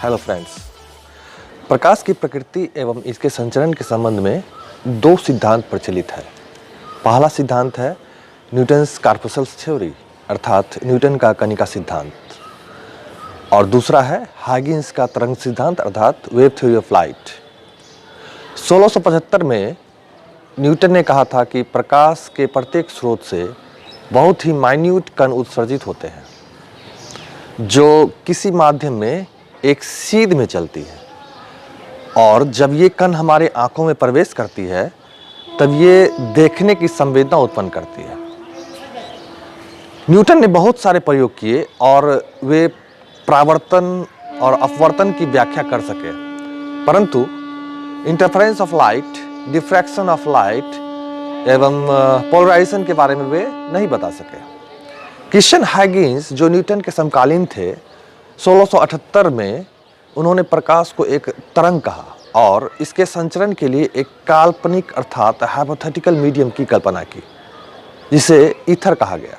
Hello friends, प्रकाश की प्रकृति एवं इसके संचरण के संबंध में दो सिद्धांत प्रचलित है। पहला सिद्धांत है न्यूटन्स कॉर्पस्कल्स थ्योरी अर्थात न्यूटन का कणिका सिद्धांत, और दूसरा है हाइगेंस का तरंग सिद्धांत अर्थात वेव थ्योरी ऑफ लाइट। 1675 में न्यूटन ने कहा था कि प्रकाश के प्रत्येक स्रोत से बहुत ही माइन्यूट कण उत्सर्जित होते हैं जो किसी माध्यम में एक सीध में चलती है, और जब ये कण हमारे आंखों में प्रवेश करती है तब ये देखने की संवेदना उत्पन्न करती है। न्यूटन ने बहुत सारे प्रयोग किए और वे परावर्तन और अपवर्तन की व्याख्या कर सके, परंतु interference of light, diffraction of light एवं पोलराइजेशन के बारे में वे नहीं बता सके। क्रिश्चियन हाइगेंस जो न्यूटन के समकालीन थे, 1678 में उन्होंने प्रकाश को एक तरंग कहा और इसके संचरण के लिए एक काल्पनिक अर्थात हाइपोथेटिकल मीडियम की कल्पना की, जिसे ईथर कहा गया।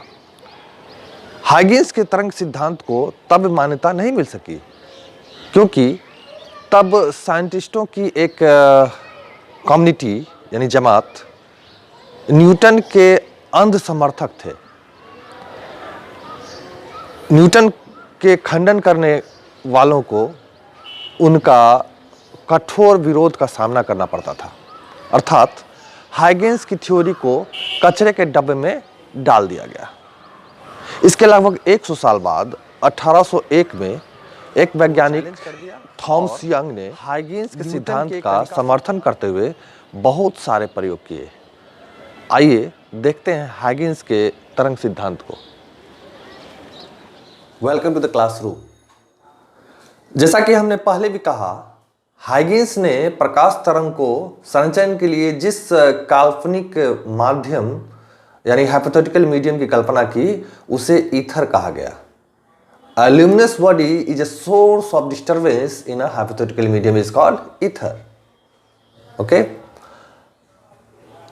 हाइगेंस के तरंग सिद्धांत को तब मान्यता नहीं मिल सकी क्योंकि तब साइंटिस्टों की एक कम्युनिटी यानी जमात न्यूटन के अंध समर्थक थे। न्यूटन के खंडन करने वालों को उनका कठोर विरोध का सामना करना पड़ता था, अर्थात हाइगेंस की थ्योरी को कचरे के डब्बे में डाल दिया गया। इसके लगभग 100 साल बाद 1801 में एक वैज्ञानिक थॉमस यंग ने हाइगेंस के सिद्धांत का समर्थन करते हुए बहुत सारे प्रयोग किए। आइए देखते हैं हाइगेंस के तरंग सिद्धांत को। Welcome to the classroom. जैसा कि हमने पहले भी कहा, हाइगेंस ने प्रकाश तरंग को संचरण के लिए जिस काल्पनिक माध्यम यानी हाइपोथेटिकल मीडियम की कल्पना की उसे ईथर कहा गया। A luminous body is a source of disturbance in a hypothetical medium is called ether. Okay?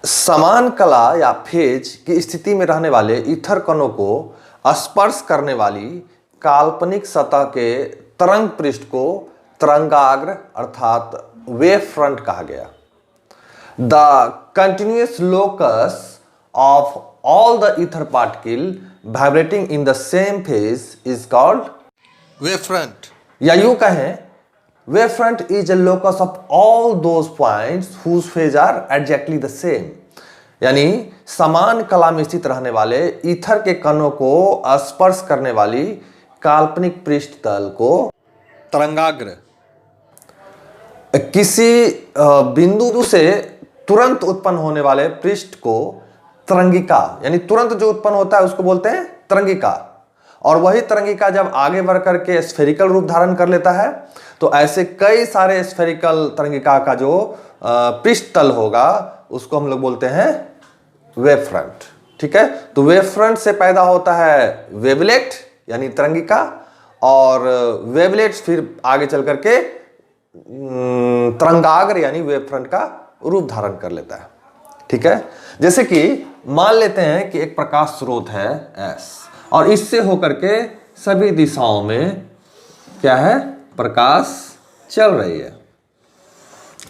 समान कला या फेज की स्थिति में रहने वाले ईथर कणों को स्पर्श करने वाली काल्पनिक सतह के तरंग पृष्ठ को तरंगाग्र अर्थात वेव फ्रंट कहा गया। The continuous locus of all the ether particle vibrating in the same phase is called wave front, या यूं कहें wave front is a locus of all those points whose phase are exactly the same, यानी समान कला में स्थित रहने वाले ईथर के कणों को स्पर्श करने वाली काल्पनिक पृष्ठ तल को तरंगाग्र। किसी बिंदु से तुरंत उत्पन्न होने वाले पृष्ठ को तरंगिका, यानी तुरंत जो उत्पन्न होता है उसको बोलते हैं तरंगिका, और वही तरंगिका जब आगे बढ़ करके स्फेरिकल रूप धारण कर लेता है तो ऐसे कई सारे स्फेरिकल तरंगिका का जो पृष्ठ तल होगा उसको हम लोग बोलते हैं वेव फ्रंट। ठीक है, तो वेव फ्रंट से पैदा होता है वेवलेट यानी तरंगिका, और वेवलेट फिर आगे चल करके तरंगाग्र यानी वेव फ्रंट का रूप धारण कर लेता है। ठीक है, जैसे कि मान लेते हैं कि एक प्रकाश स्रोत है S और इससे होकर के सभी दिशाओं में क्या है, प्रकाश चल रही है।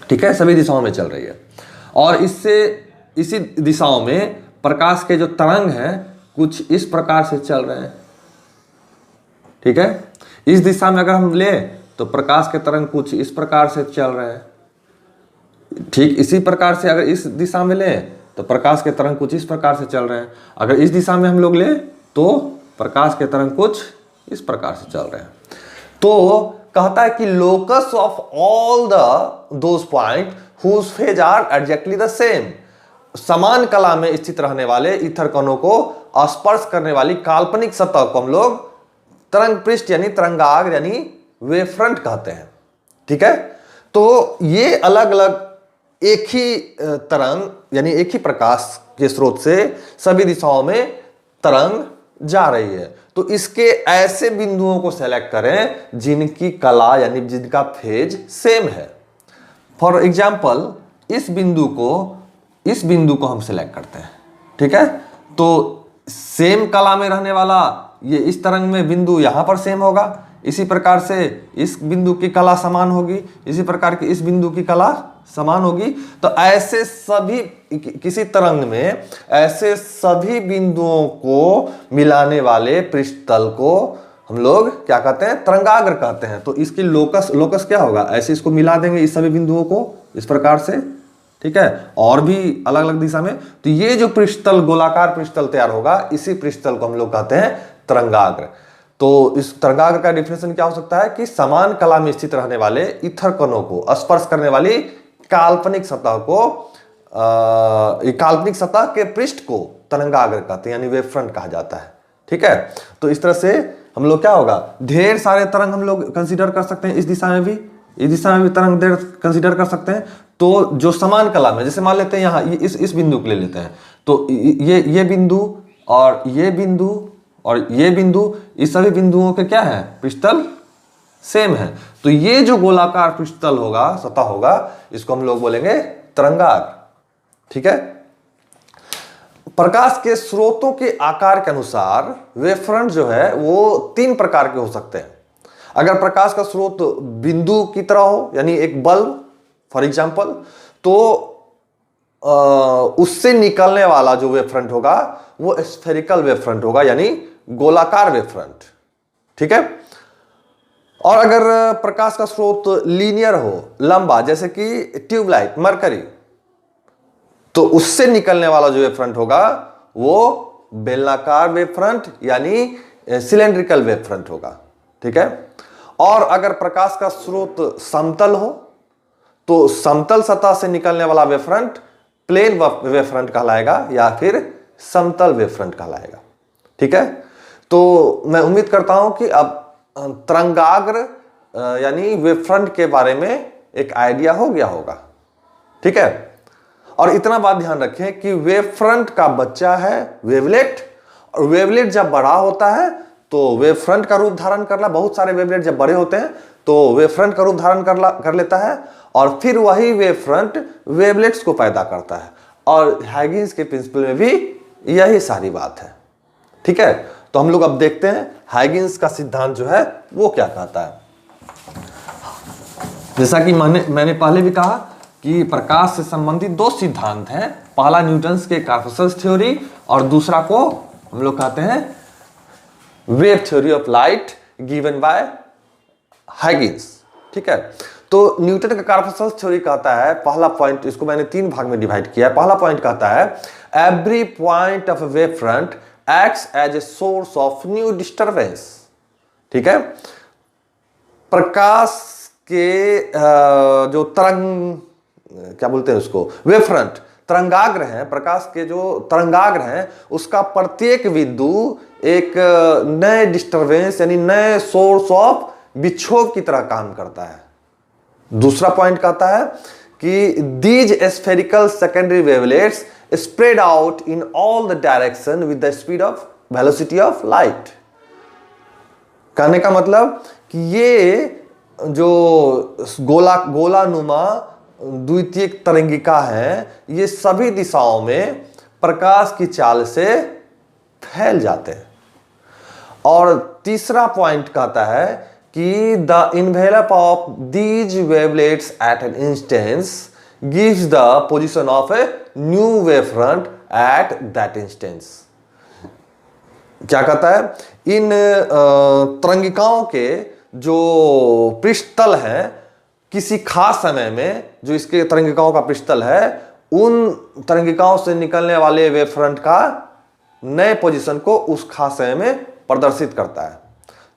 ठीक है, सभी दिशाओं में चल रही है, और इससे इसी दिशाओं में प्रकाश के जो तरंग हैं कुछ इस प्रकार से चल रहे हैं। ठीक है, इस दिशा में अगर हम ले तो प्रकाश के तरंग कुछ इस प्रकार से चल रहे हैं। ठीक इसी प्रकार से अगर इस दिशा में ले तो प्रकाश के तरंग कुछ इस प्रकार से चल रहे हैं। अगर इस दिशा में हम लोग ले तो प्रकाश के तरंग कुछ इस प्रकार से चल रहे हैं। तो कहता है कि locus of all those point whose phase are exactly the same, समान कला में स्थित रहने वाले ईथर कणों को स्पर्श करने वाली काल्पनिक सतह को हम लोग तरंग पृष्ठ यानी तरंगाग्र यानी वेव फ्रंट कहते हैं। ठीक है, तो ये अलग अलग एक ही तरंग यानी एक ही प्रकाश के स्रोत से सभी दिशाओं में तरंग जा रही है। तो इसके ऐसे बिंदुओं को सेलेक्ट करें जिनकी कला यानी जिनका फेज सेम है। फॉर एग्जाम्पल इस बिंदु को हम सेलेक्ट करते हैं। ठीक है, तो सेम कला में रहने वाला ये इस तरंग में बिंदु यहां पर सेम होगा, इसी प्रकार से इस बिंदु की कला समान होगी, इसी प्रकार की इस बिंदु की कला समान होगी। तो ऐसे सभी किसी तरंग में ऐसे सभी बिंदुओं को मिलाने वाले पृष्ठतल को हम लोग क्या कहते हैं, तरंगाग्र कहते हैं। तो इसकी लोकस क्या होगा, ऐसे इसको मिला देंगे इस सभी बिंदुओं को इस प्रकार से, ठीक है, और भी अलग अलग दिशा में। तो ये जो पृष्ठतल, गोलाकार पृष्ठतल तैयार होगा, इसी पृष्ठतल को हम लोग कहते हैं तरंगाग्र। तो इस तरंगाग्र का डेफिनेशन क्या हो सकता है कि समान कला में स्थित रहने वाले ईथर कणों को स्पर्श करने वाली काल्पनिक सतह को काल्पनिक सतह के पृष्ठ को तरंगाग्र कहते हैं, यानी वेव फ्रंट कहा जाता है, ठीक है। तो इस तरह से हम लोग क्या होगा, ढेर सारे तरंग हम लोग कंसीडर कर सकते हैं, इस दिशा में भी, इस दिशा में भी तरंग ढेर कंसीडर कर सकते हैं। तो जो समान कला में, जैसे मान लेते हैं यहाँ इस बिंदु को ले लेते हैं, तो ये बिंदु और ये बिंदु और ये बिंदु, इस सभी बिंदुओं के क्या है, पृष्ठतल सेम है। तो ये जो गोलाकार पृष्ठतल होगा, सतह होगा, इसको हम लोग बोलेंगे तरंगाग्र, ठीक है। प्रकाश के स्रोतों के आकार के अनुसार वेव फ्रंट जो है वो 3 प्रकार के हो सकते हैं। अगर प्रकाश का स्रोत बिंदु की तरह हो, यानी एक बल्ब फॉर एग्जांपल, तो उससे निकलने वाला जो वेव फ्रंट होगा वो स्फेरिकल वेव फ्रंट होगा, यानी गोलाकार वेव फ्रंट, ठीक है। और अगर प्रकाश का स्रोत लीनियर हो, लंबा, जैसे कि ट्यूबलाइट, मरकरी, तो उससे निकलने वाला जो वेव फ्रंट होगा वो बेलनाकार वेव फ्रंट यानी सिलेंड्रिकल वेव फ्रंट होगा, ठीक है। और अगर प्रकाश का स्रोत समतल हो तो समतल सतह से निकलने वाला wave front plane wave front कहलाएगा या फिर समतल वेव फ्रंट कहलाएगा, ठीक है। तो मैं उम्मीद करता हूं कि अब तरंगाग्र यानी वेव फ्रंट के बारे में एक आइडिया हो गया होगा, ठीक है। और इतना बात ध्यान रखें कि वेव फ्रंट का बच्चा है वेवलेट, और वेवलेट जब बड़ा होता है तो वेव फ्रंट का रूप धारण करना, बहुत सारे वेवलेट जब बड़े होते हैं तो वेव फ्रंट का रूप धारण कर लेता है, और फिर वही वेव फ्रंट वेवलेट्स को पैदा करता है। और हाइगिंस के प्रिंसिपल में भी यही सारी बात है, ठीक है। तो हम लोग अब देखते हैं हाइगिंस का सिद्धांत जो है वो क्या कहता है। जैसा कि मैंने पहले भी कहा कि प्रकाश से संबंधित 2 सिद्धांत हैं, पहला न्यूटन्स के कार्पसल्स थ्योरी और दूसरा को हम लोग कहते हैं wave theory of light given by Huygens, ठीक है। तो न्यूटन का कार्पसल्स थ्योरी कहता है, पहला पॉइंट, इसको मैंने 3 भाग में डिवाइड किया है। पहला पॉइंट कहता है every point of wave front acts as a source of new disturbance, ठीक है। प्रकाश के जो तरंग, क्या बोलते हैं उसको, वेव फ्रंट, तरंगाग्र हैं, प्रकाश के जो तरंगाग्र हैं उसका प्रत्येक बिंदु एक नए डिस्टरबेंस यानी नए सोर्स ऑफ विक्षोभ की तरह काम करता है। दूसरा पॉइंट कहता है कि these spherical secondary wavelets spread out in all the direction with the speed of velocity of light. कहने का मतलब कि ये जो गोलानुमा द्वितीयक तरंगिका है, ये सभी दिशाओं में प्रकाश की चाल से फैल जाते हैं। और तीसरा पॉइंट कहता है कि the envelope of these wavelets at an instance gives the position of a new wave front at that instance. क्या कहता है, इन तरंगिकाओं के जो पृष्ठतल है किसी खास समय में, जो इसके तरंगिकाओं का पृष्ठतल है, उन तरंगिकाओं से निकलने वाले वेव फ्रंट का नए पोजीशन को उस खास समय में प्रदर्शित करता है।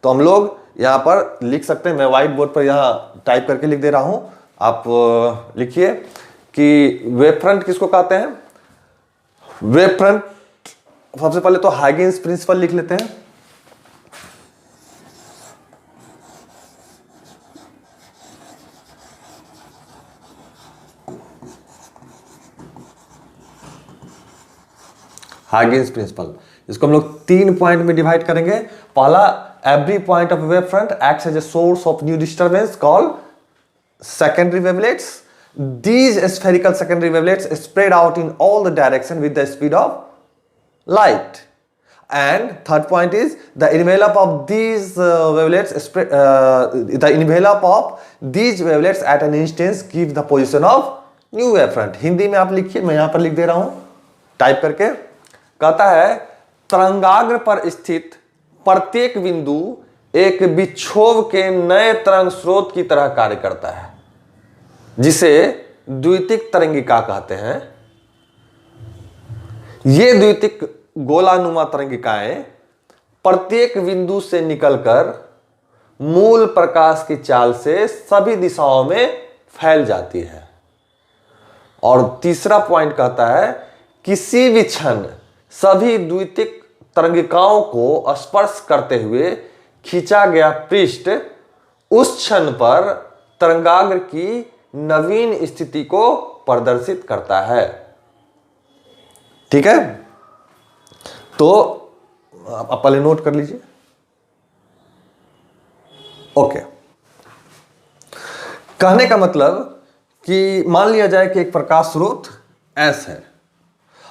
तो हम लोग यहां पर लिख सकते हैं, मैं व्हाइट बोर्ड पर यहां टाइप करके लिख दे रहा हूं, आप लिखिए कि वेव फ्रंट किसको कहते हैं। वेव फ्रंट सबसे पहले तो हाइगिंस प्रिंसिपल लिख लेते हैं। हाइगिंस प्रिंसिपल, इसको हम लोग 3 पॉइंट में डिवाइड करेंगे। पहला, every point of wave front acts as a source of new disturbance called secondary wavelets. These spherical secondary wavelets spread out in all the direction with the speed of light. And third point is the envelope of these wavelets the envelope of these wavelets at an instance give the position of new wavefront. Hindi में आप लिखिए, मैं यहां पर लिख दे रहा हूं type करके. कहता है तरंगाग्र पर स्थित प्रत्येक बिंदु एक विक्षोभ के नए तरंग स्रोत की तरह कार्य करता है, जिसे द्वितीयक तरंगिका कहते हैं. ये द्वितीयक गोलानुमा तरंगिकाएं प्रत्येक बिंदु से निकलकर मूल प्रकाश की चाल से सभी दिशाओं में फैल जाती है. और तीसरा पॉइंट कहता है किसी भी क्षण सभी द्वितीयक तरंगिकाओं को स्पर्श करते हुए खींचा गया पृष्ठ उस क्षण पर तरंगाग्र की नवीन स्थिति को प्रदर्शित करता है. ठीक है, तो आप पहले नोट कर लीजिए. ओके, कहने का मतलब कि मान लिया जाए कि एक प्रकाश स्रोत S है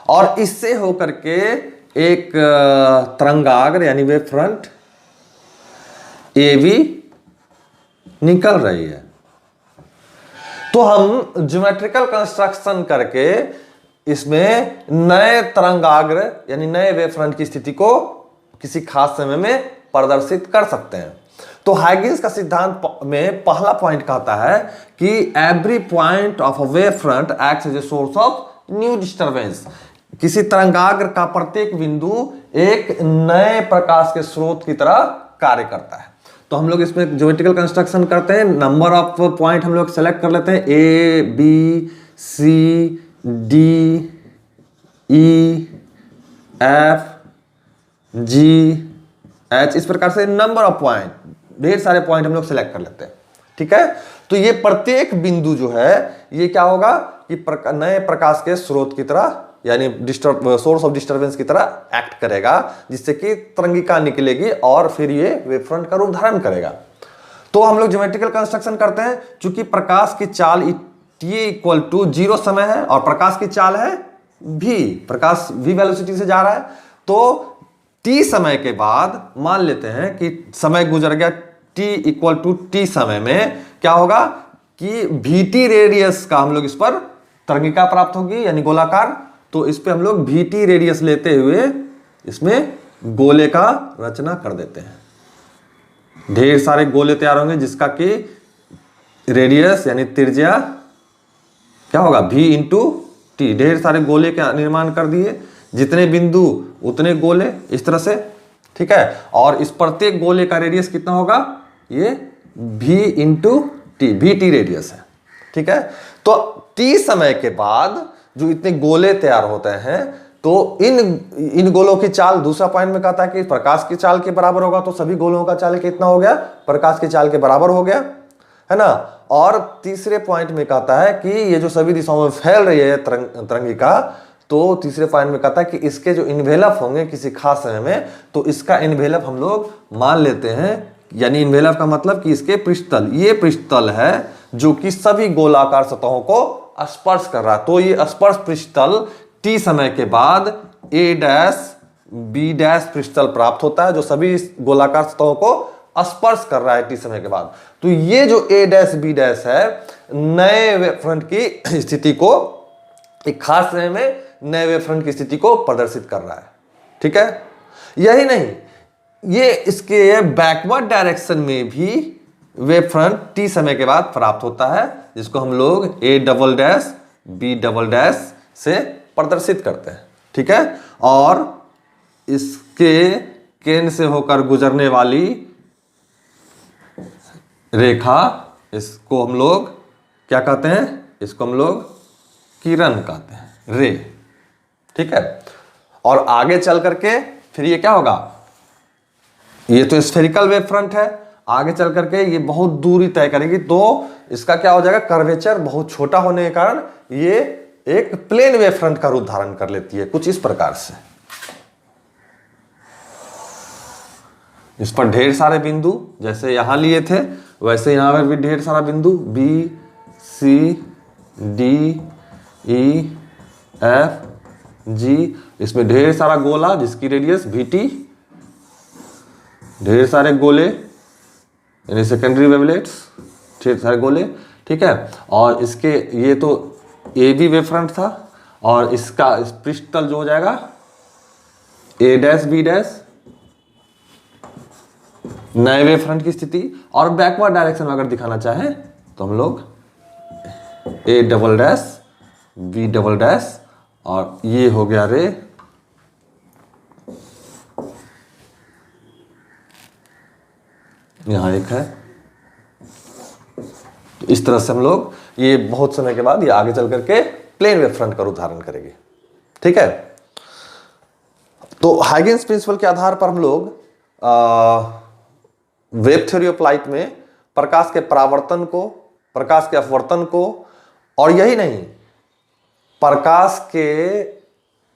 और इससे होकर के एक तरंगाग्र यानी वेव फ्रंट AB निकल रही है. तो हम ज्योमेट्रिकल कंस्ट्रक्शन करके इसमें नए तरंगाग्र यानी नए वेव फ्रंट की स्थिति को किसी खास समय में प्रदर्शित कर सकते हैं. तो हाइगेंस का सिद्धांत में पहला पॉइंट कहता है कि every point of a wave front acts as a source of new disturbance. किसी तरंगाग्र का प्रत्येक बिंदु एक नए प्रकाश के स्रोत की तरह कार्य करता है. तो हम लोग इसमें ज्योमेट्रिकल कंस्ट्रक्शन करते हैं. नंबर ऑफ पॉइंट हम लोग सेलेक्ट कर लेते हैं A, B, C, D, E, F, G, H. इस प्रकार से नंबर ऑफ पॉइंट, ढेर सारे पॉइंट हम लोग सेलेक्ट कर लेते हैं. ठीक है, तो ये प्रत्येक बिंदु जो है ये क्या होगा कि नए प्रकाश के स्रोत की तरह यानी सोर्स ऑफ डिस्टरबेंस की तरह एक्ट करेगा, जिससे कि तरंगिका निकलेगी और फिर ये वेव फ्रंट का रूप धारण करेगा. तो हम लोग ज्योमेट्रिकल कंस्ट्रक्शन करते हैं. चूंकि प्रकाश की चाल t इक्वल टू 0 समय है और प्रकाश की चाल है v, प्रकाश v वेलोसिटी से जा रहा है, तो t समय के बाद मान लेते हैं कि समय गुजर गया t इक्वल टू t समय में क्या होगा कि vt रेडियस का हम लोग इस पर तरंगिका प्राप्त होगी यानी गोलाकार. तो इस पे हम लोग vt रेडियस लेते हुए इसमें गोले का रचना कर देते हैं. ढेर सारे गोले तैयार होंगे जिसका कि रेडियस यानी त्रिज्या क्या होगा v इंटू टी. ढेर सारे गोले का निर्माण कर दिए, जितने बिंदु उतने गोले इस तरह से. ठीक है, और इस प्रत्येक गोले का रेडियस कितना होगा, ये v into T, vt radius है. ठीक है, तो t समय के बाद जो इतने गोले तैयार होते हैं तो इन गोलों की चाल, दूसरा पॉइंट में कहता है कि प्रकाश की चाल के बराबर होगा. तो सभी गोलों का चाल कितना हो गया, प्रकाश की चाल के बराबर हो गया, है ना. और तीसरे पॉइंट में कहता है कि ये जो सभी दिशाओं में फैल रही है तरंगिका, तो तीसरे पॉइंट में कहता है कि इसके जो इन्वेलप होंगे किसी खास समय में, तो इसका इन्वेलप हम लोग मान लेते हैं, यानी इन्वेलप का मतलब कि इसके पृष्ठतल, ये पृष्ठतल है जो कि सभी गोलाकार सतहों को स्पर्श कर रहा है. तो ये स्पर्श पृष्ठतल t समय के बाद a डैश b डैश पृष्ठतल प्राप्त होता है जो सभी गोलाकार सतहों को स्पर्श कर रहा है t समय के बाद. तो ये जो a डैश b डैश है नए वेव फ्रंट की स्थिति को, एक खास समय में नए वेव फ्रंट की स्थिति को प्रदर्शित कर रहा है. ठीक है, यही नहीं, ये इसके बैकवर्ड डायरेक्शन में भी वेव फ्रंट t समय के बाद प्राप्त होता है, जिसको हम लोग a double dash b double dash से प्रदर्शित करते हैं. ठीक है, और इसके केंद्र से होकर गुजरने वाली रेखा, इसको हम लोग क्या कहते हैं, इसको हम लोग किरण कहते हैं, रे. ठीक है, और आगे चल करके फिर ये क्या होगा, ये तो स्फेरिकल वेव फ्रंट है, आगे चल करके ये बहुत दूरी तय करेगी, तो इसका क्या हो जाएगा, कर्वेचर बहुत छोटा होने के कारण ये एक प्लेन वेव फ्रंट का रूप धारण कर लेती है, कुछ इस प्रकार से. इस पर ढेर सारे बिंदु जैसे यहां लिए थे वैसे यहां पर भी ढेर सारा बिंदु B, C, D, E, F, जी, इसमें ढेर सारा गोला जिसकी रेडियस VT, ढेर सारे गोले यानी सेकेंडरी वेवलेट्स, ढेर सारे गोले, ठीक है। और इसके ये तो AB वेव फ्रंट था, और इसका पृष्ठ तल जो हो जाएगा A डैश B डैश, नए वेव फ्रंट की स्थिति। और बैकवर्ड डायरेक्शन में अगर दिखाना चाहें तो हम लोग A double dash B double dash, और ये हो गया रे यहां एक है। तो इस तरह से हम लोग ये बहुत समय के बाद ये आगे चल करके प्लेन वेव फ्रंट का रूप धारण करेंगे, ठीक है। तो हाइगेंस प्रिंसिपल के आधार पर हम लोग वेव थ्योरी ऑफ लाइट में प्रकाश के परावर्तन को, प्रकाश के अपवर्तन को, और यही नहीं, प्रकाश के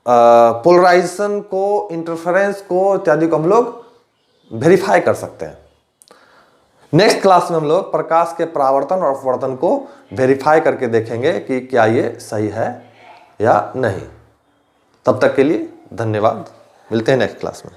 पोलराइजेशन को, इंटरफेरेंस को इत्यादि को हम लोग वेरीफाई कर सकते हैं। नेक्स्ट क्लास में हम लोग प्रकाश के परावर्तन और अपवर्तन को वेरीफाई करके देखेंगे कि क्या ये सही है या नहीं। तब तक के लिए धन्यवाद, मिलते हैं नेक्स्ट क्लास में।